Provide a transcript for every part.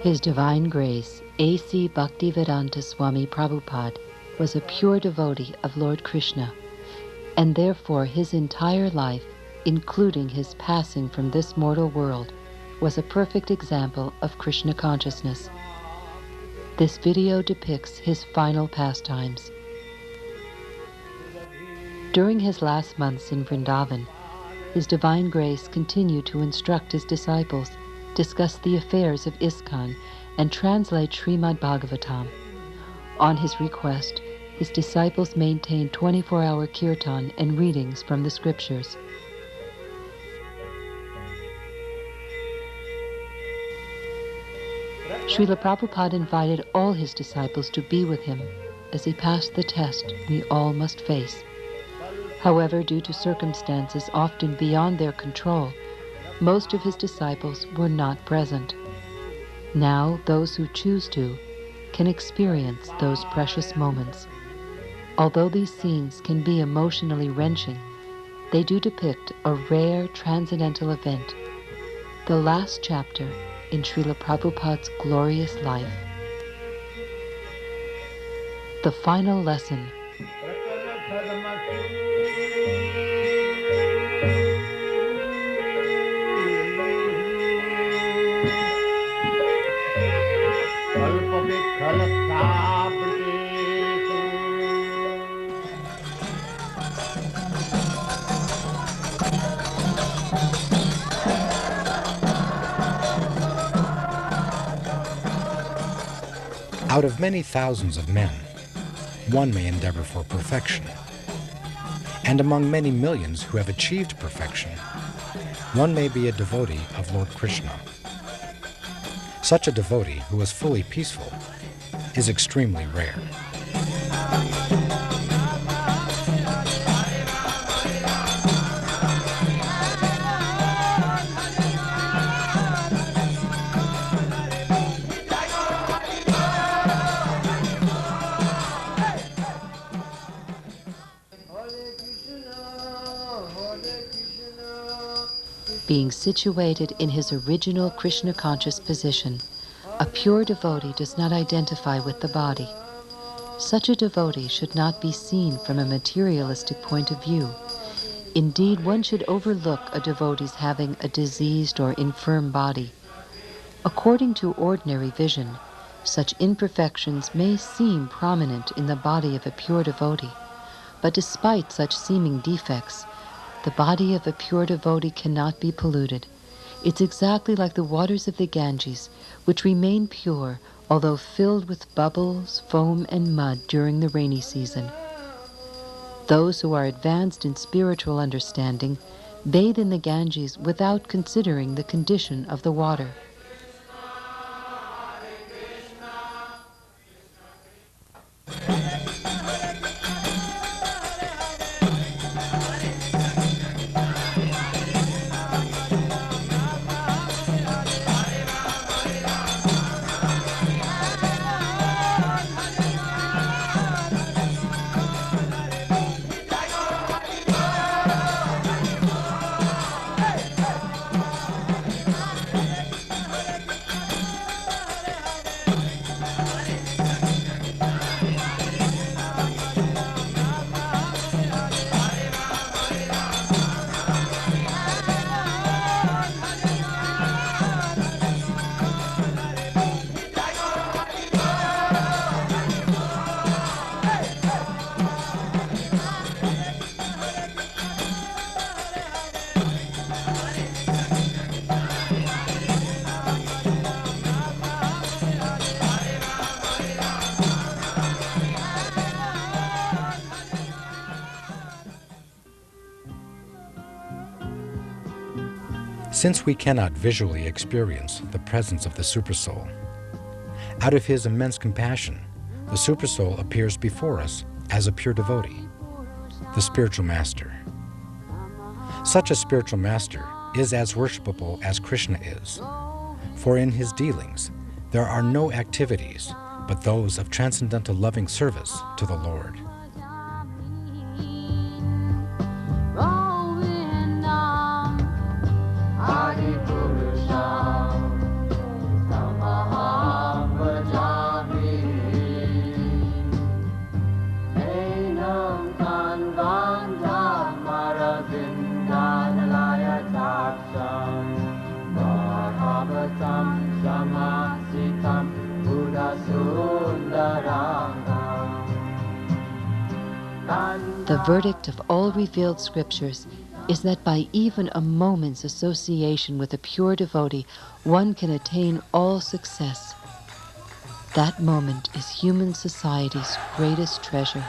His Divine Grace, A.C. Bhaktivedanta Swami Prabhupada, was a pure devotee of Lord Krishna, and therefore his entire life, including his passing from this mortal world, was a perfect example of Krishna consciousness. This video depicts his final pastimes. During his last months in Vrindavan, His Divine Grace continued to instruct his disciples, discuss the affairs of ISKCON, and translate Srimad Bhagavatam. On his request, his disciples maintained 24-hour kirtan and readings from the scriptures. Srila Prabhupada invited all his disciples to be with him as he passed the test we all must face. However, due to circumstances often beyond their control, most of his disciples were not present. Now, those who choose to can experience those precious moments. Although these scenes can be emotionally wrenching, they do depict a rare transcendental event, the last chapter in Srila Prabhupada's glorious life. The final lesson. Out of many thousands of men, one may endeavor for perfection. And among many millions who have achieved perfection, one may be a devotee of Lord Krishna. Such a devotee who is fully peaceful is extremely rare. Being situated in his original Krishna-conscious position, a pure devotee does not identify with the body. Such a devotee should not be seen from a materialistic point of view. Indeed, one should overlook a devotee's having a diseased or infirm body. According to ordinary vision, such imperfections may seem prominent in the body of a pure devotee, but despite such seeming defects, the body of a pure devotee cannot be polluted. It's exactly like the waters of the Ganges, which remain pure, although filled with bubbles, foam, and mud during the rainy season. Those who are advanced in spiritual understanding bathe in the Ganges without considering the condition of the water. Since we cannot visually experience the presence of the Supersoul, out of his immense compassion, the Supersoul appears before us as a pure devotee, the spiritual master. Such a spiritual master is as worshipable as Krishna is, for in his dealings there are no activities but those of transcendental loving service to the Lord. Adi Purusha, Namaha. verdict of all revealed scriptures is that by even a moment's association with a pure devotee, one can attain all success. That moment is human society's greatest treasure.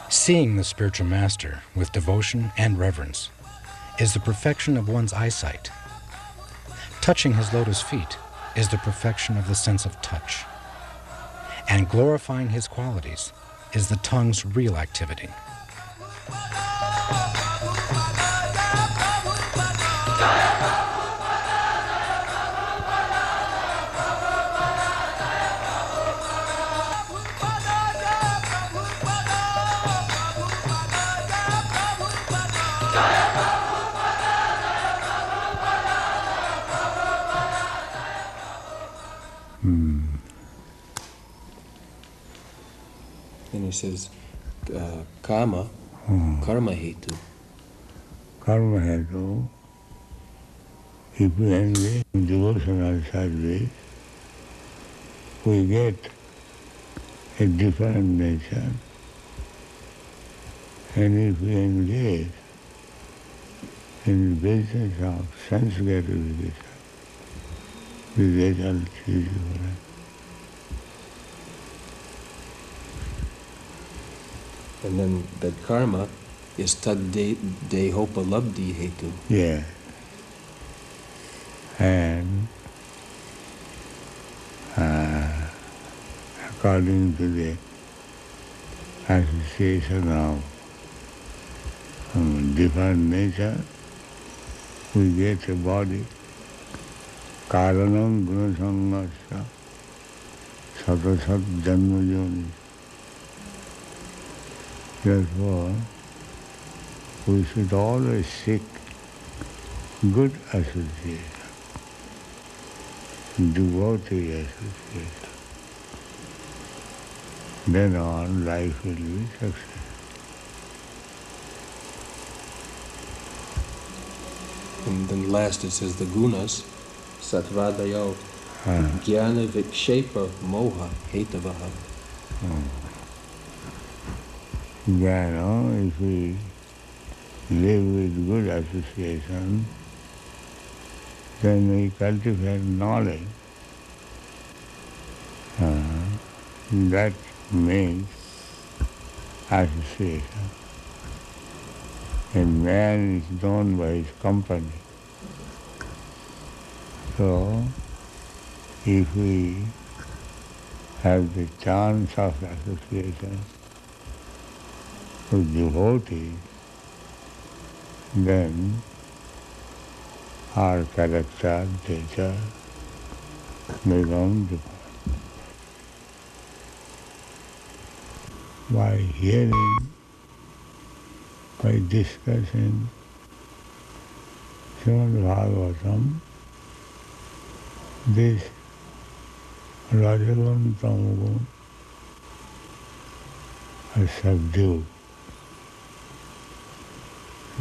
Seeing the spiritual master with devotion and reverence is the perfection of one's eyesight. Touching his lotus feet is the perfection of the sense of touch. And glorifying his qualities is the tongue's real activity. And he says, karma hetu. Karma hetu, if we engage in devotional service, we get a different nature. And if we engage in the business of sense gratification, the result is different. And then that karma is tad dehopalabdhi hetu. Yeah. And according to the association of different nature, we get a body. Karanam gunasangasya satasat janmajoni. Therefore, we should always seek good association, devotee association. Then on, life will be successful. And then last it says the gunas, satvadayo, jnana vikshepa moha hetavaha. Jnana, if we live with good association, then we cultivate knowledge. That means association. A man is known by his company. So, if we have the chance of association with devotees, then our character, nature become different. By hearing, by discussing Srimad Bhagavatam, this Rajagun, Tamagun are subdued.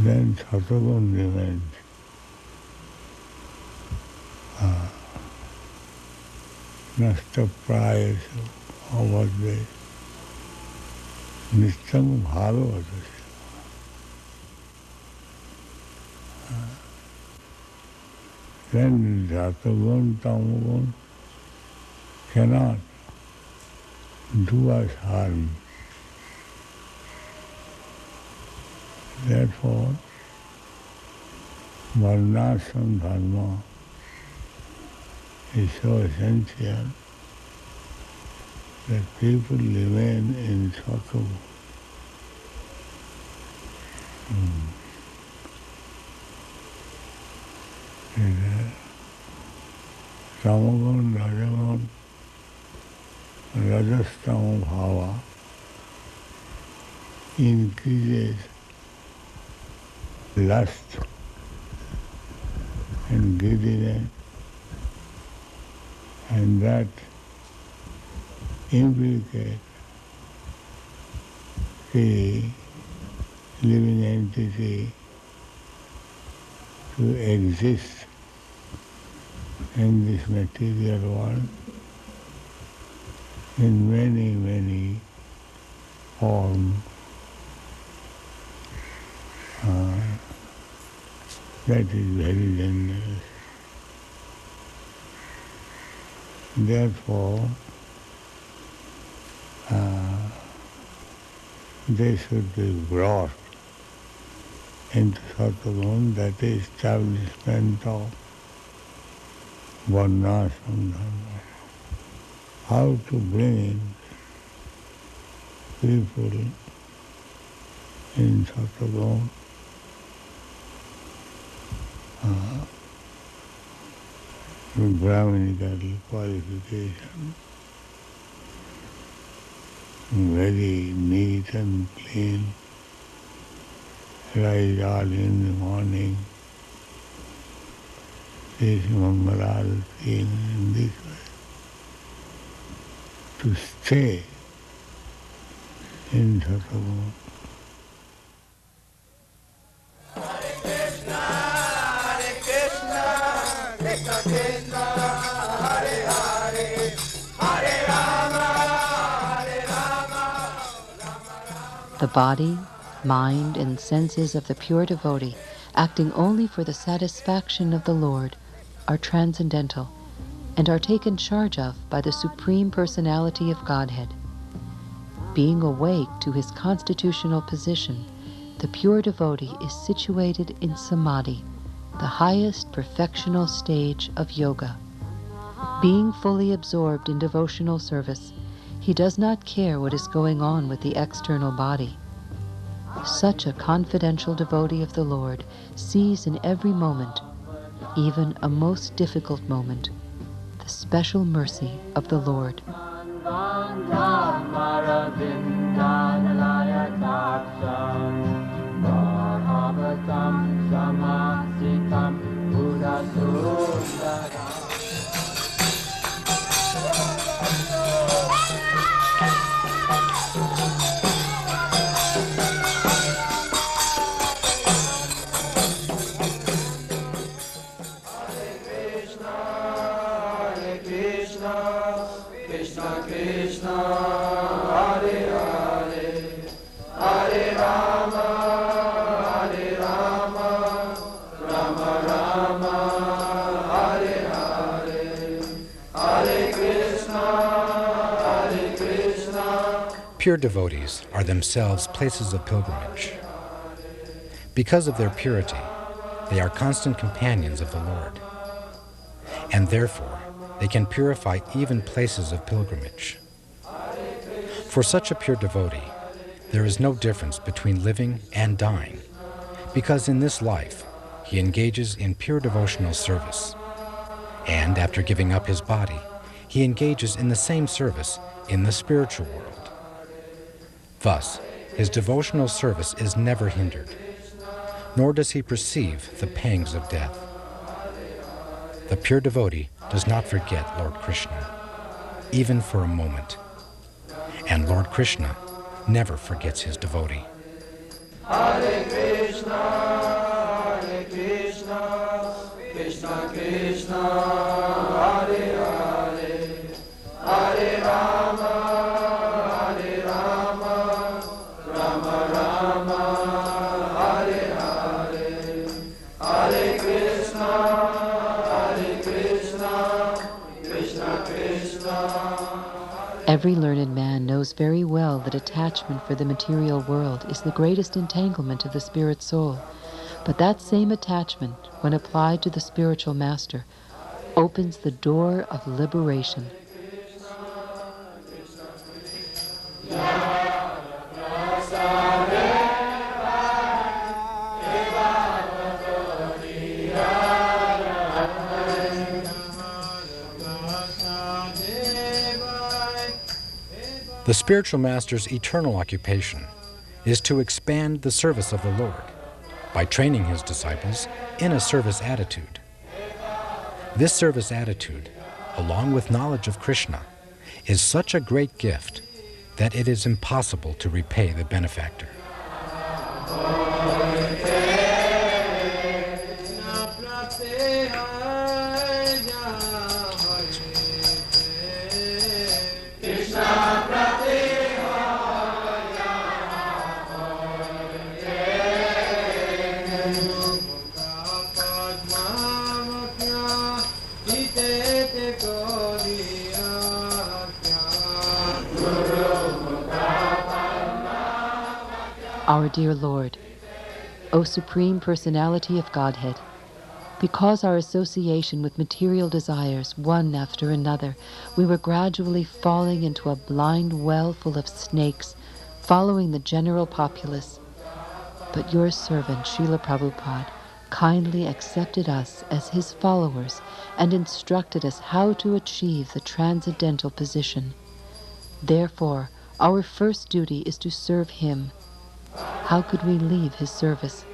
Then Satagun remains. Nasta prayasu, or what they Nityam Bhagavata. Then Satagun, Tamagun cannot do us harm. Therefore, varnashram dharma is so essential that people remain in Satagun. Tamagun, Rajagun, Rajastama bhava increases lust and greediness, and that implicates the living entity to exist in this material world in many, many forms. That is very dangerous. Therefore, they should be brought into Sattva, that is establishment of Varnashram Dharma. How to bring people in Sattva, with Brahminical qualification, very neat and clean, rise early in the morning, this Mangalarati in this way, to stay in Sattva. The body, mind, and senses of the pure devotee, acting only for the satisfaction of the Lord, are transcendental and are taken charge of by the Supreme Personality of Godhead. Being awake to his constitutional position, the pure devotee is situated in Samadhi, the highest perfectional stage of yoga. Being fully absorbed in devotional service, he does not care what is going on with the external body. Such a confidential devotee of the Lord sees in every moment, even a most difficult moment, the special mercy of the Lord. Pure devotees are themselves places of pilgrimage. Because of their purity, they are constant companions of the Lord, and therefore they can purify even places of pilgrimage. For such a pure devotee, there is no difference between living and dying, because in this life he engages in pure devotional service, and after giving up his body, he engages in the same service in the spiritual world. Thus, his devotional service is never hindered, nor does he perceive the pangs of death. The pure devotee does not forget Lord Krishna, even for a moment, and Lord Krishna never forgets his devotee. Hare Krishna, Krishna Krishna, Hare Hare, Hare Rama. Every learned man knows very well that attachment for the material world is the greatest entanglement of the spirit soul. But that same attachment, when applied to the spiritual master, opens the door of liberation. The spiritual master's eternal occupation is to expand the service of the Lord by training his disciples in a service attitude. This service attitude, along with knowledge of Krishna, is such a great gift that it is impossible to repay the benefactor. Krishna Our dear Lord, O Supreme Personality of Godhead, because our association with material desires, one after another, we were gradually falling into a blind well full of snakes, following the general populace. But your servant, Srila Prabhupada, kindly accepted us as his followers and instructed us how to achieve the transcendental position. Therefore, our first duty is to serve him. How could we leave his service?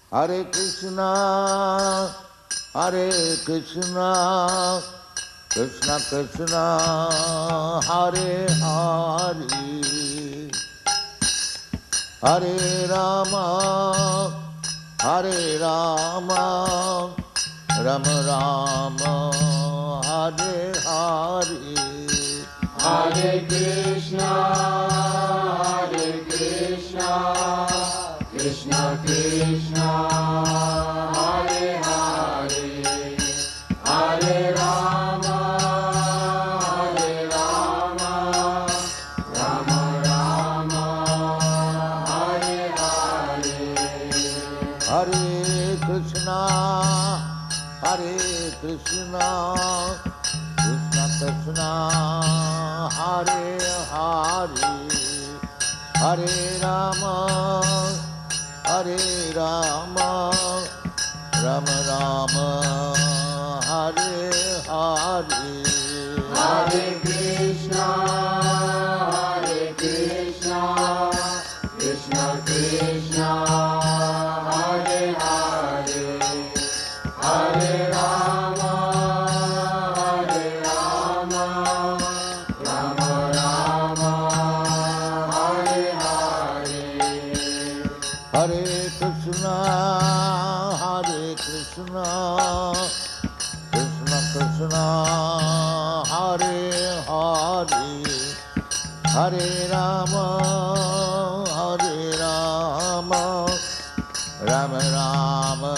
Hare Krishna, Hare Krishna, Krishna Krishna, Hare Hare, Hare Rama, Hare Rama, Rama Rama, Hare Hare. Hare Krishna, Krishna Krishna, Hare Hare, Hare Rama, Rama Rama, Hare Hare. Hare Krishna, Krishna Krishna, Hare Hare, Hare Rama, Rama Rama, Hare Hare. Hare Krishna, Krishna Krishna, Hare Hare, Hare Rama, Rama Rama, Hare Hare. Hare Krishna, Krishna Krishna, Hare Hare, Hare Rama, Rama Rama,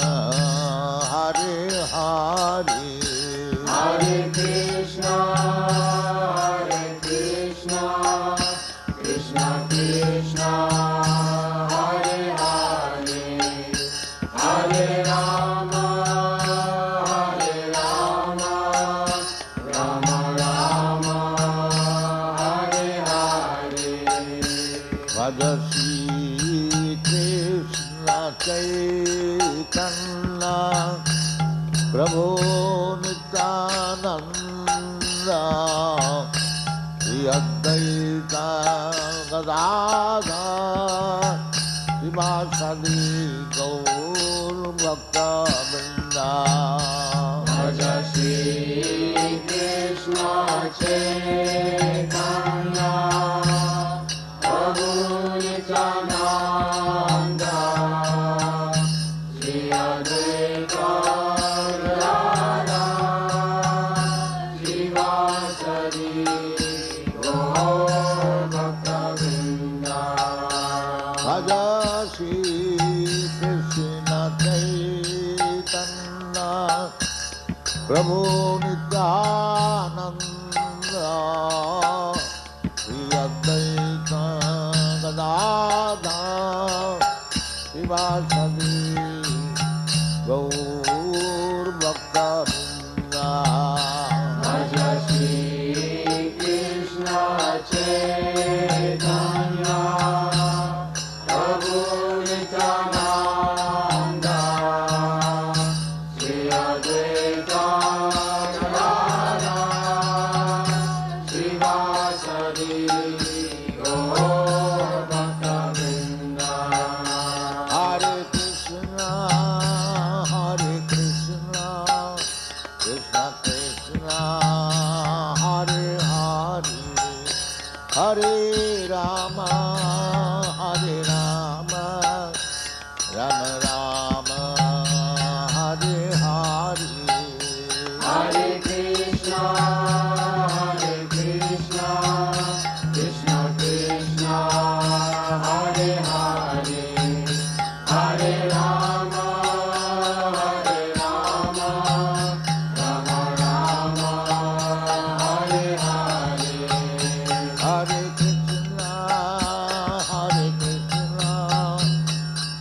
Hare Hare. Hare Krishna, Krishna Krishna, Hare Hare, Hare Rama, Rama Rama, Hare Hare. Bhagavati Krishna Chaitanya Prabhu Nityananda Shri Advaita Gadadhar Srivasadi Gaur Bhakta Vrinda. Bhaja Shri Krishna Chaitanya Prabhu Nityananda Shri Advaita Gadadhar Srivasadi Gaur Bhakta Vrinda. Bhaja Shri Krishna Chaitanya Prabhu Nityananda Shri Advaita Gadadhar Srivasadi Gaur Bhakta Vrinda. Bhaja Shri Krishna Chaitanya Prabhu Nityananda Shri Advaita Gadadhar Srivasadi Gaur Bhakta Vrinda. Hare Krishna, Krishna Krishna, Hare Hare, Hare Rama, Rama Rama, Hare Hare. Hare Krishna, Krishna Krishna, Hare Hare, Hare Rama, Rama Rama, Hare Hare. Hare Krishna,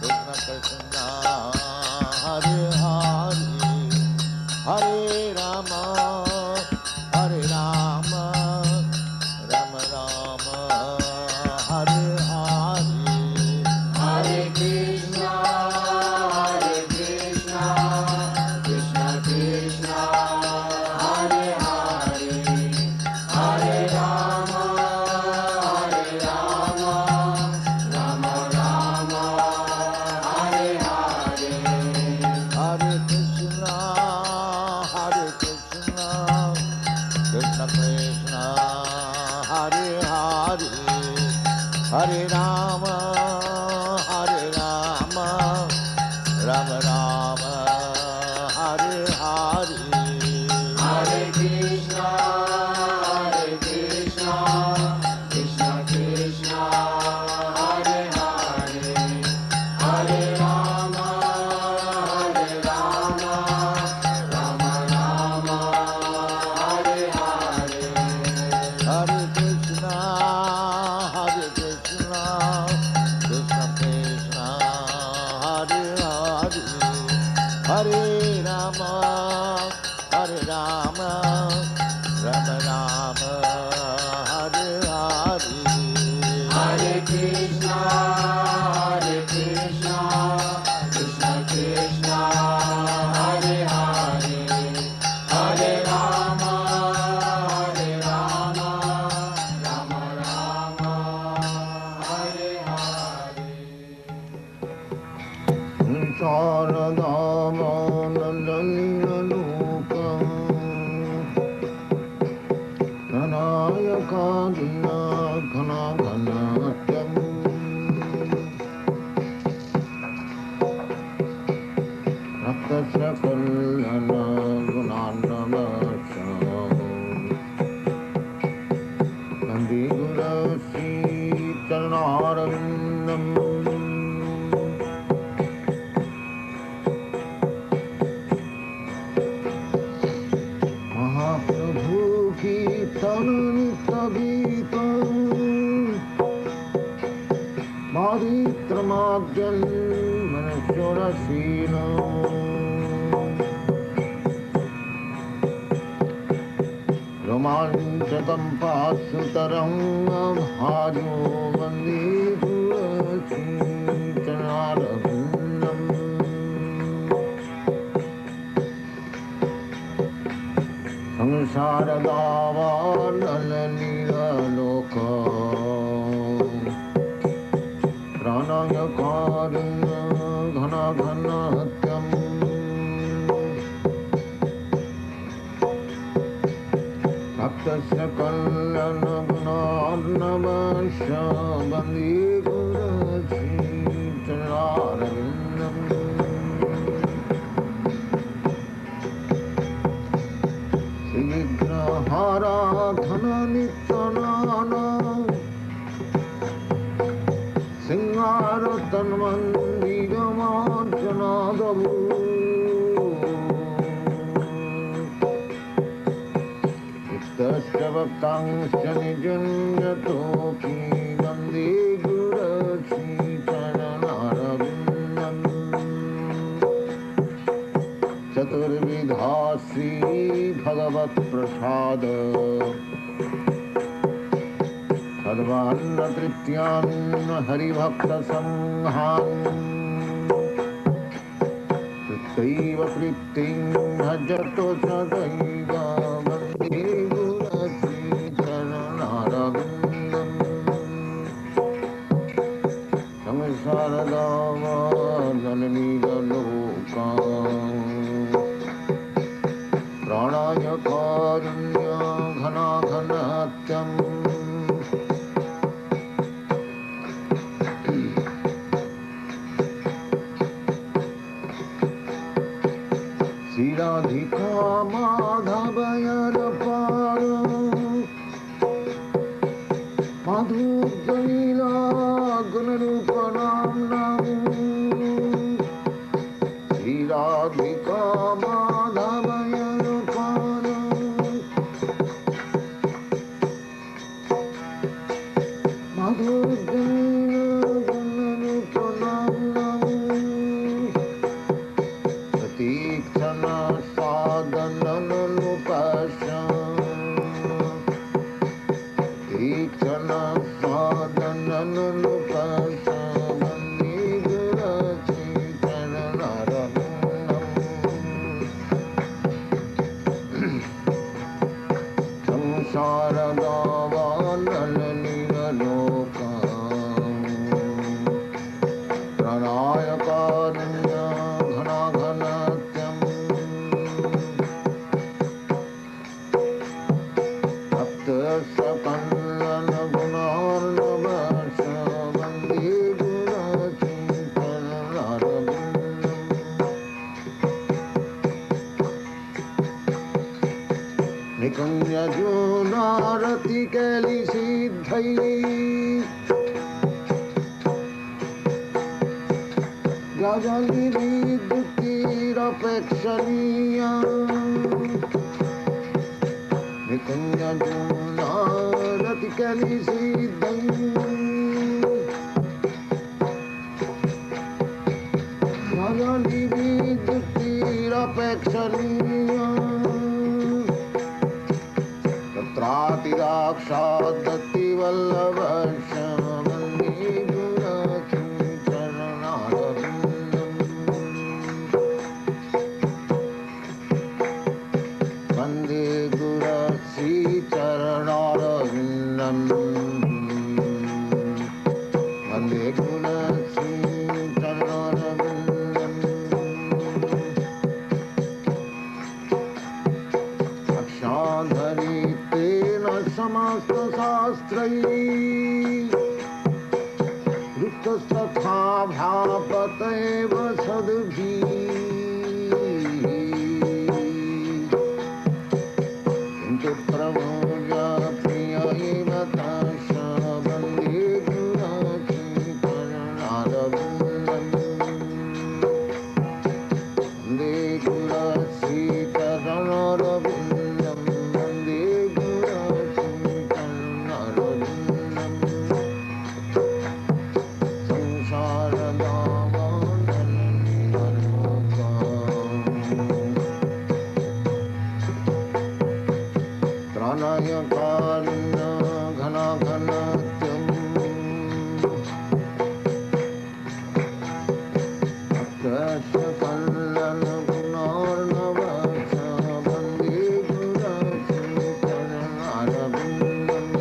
Krishna Krishna, Ghazali विद्युतिरपेक्षणीय निकुंज जोनारतिकली सिद्धं गजली विद्युतिरपेक्षणीय तत्रातिदाक्षादति वल्लभस्य वन्दे गुणचरणारविन्दम् वन्दे गुणश्रीचरणारविन्दम् वन्दे गुणश्रीचरणारविन्दम् अक्षाधरितेन समस्तशास्त्रैः वृत्तस्तथा भापतैव सद्भिः किन्तु प्रभुज प्रिय एव तस्य वन्दे गुणश्रीचरणारविन्दम् वन्दे गुणश्रीचरणारविन्दम् वन्दे गुणश्रीचरणारविन्दम् प्रणयकारिण घनघनत्यम् अत्रस्य कल्लनगुणार्णवस्य वन्दे गुणश्रीचरणारविन्दम्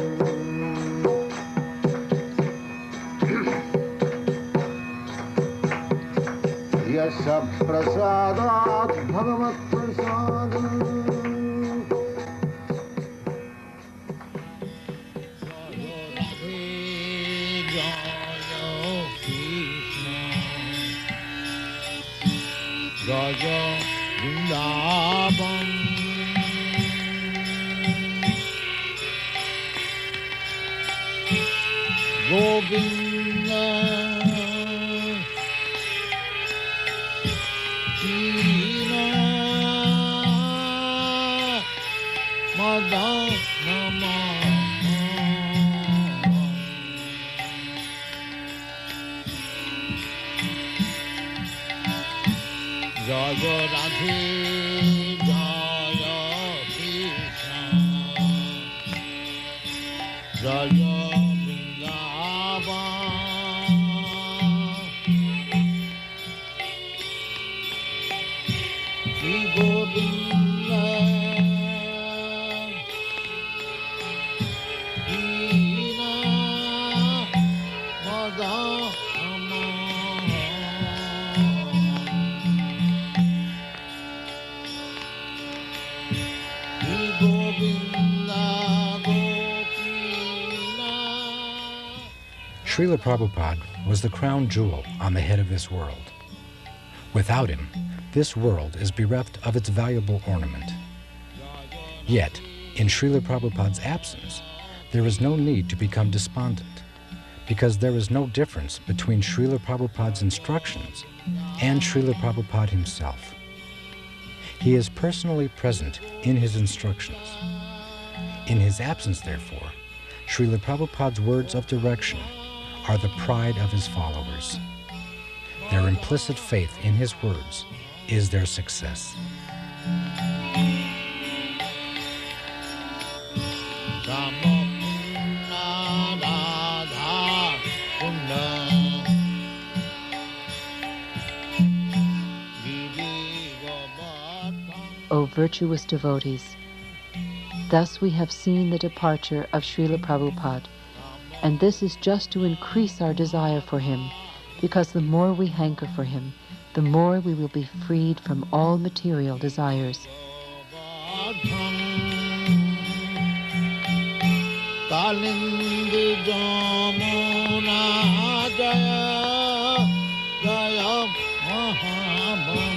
यस्य प्रसादात् भगवत्प्रसादम् Raja Vrindavan Govinda Krishna Madana Jaya Radhe Jaya Krishna Jaya Vrindavan Shri Govinda Krishna Madana Srila Prabhupada was the crown jewel on the head of this world. Without him, this world is bereft of its valuable ornament. Yet, in Srila Prabhupada's absence, there is no need to become despondent, because there is no difference between Srila Prabhupada's instructions and Srila Prabhupada himself. He is personally present in his instructions. In his absence, therefore, Srila Prabhupada's words of direction are the pride of his followers. Their implicit faith in his words is their success. O virtuous devotees, thus we have seen the departure of Srila Prabhupada, and this is just to increase our desire for him, because the more we hanker for him, the more we will be freed from all material desires. Jaya Jaya Mahabam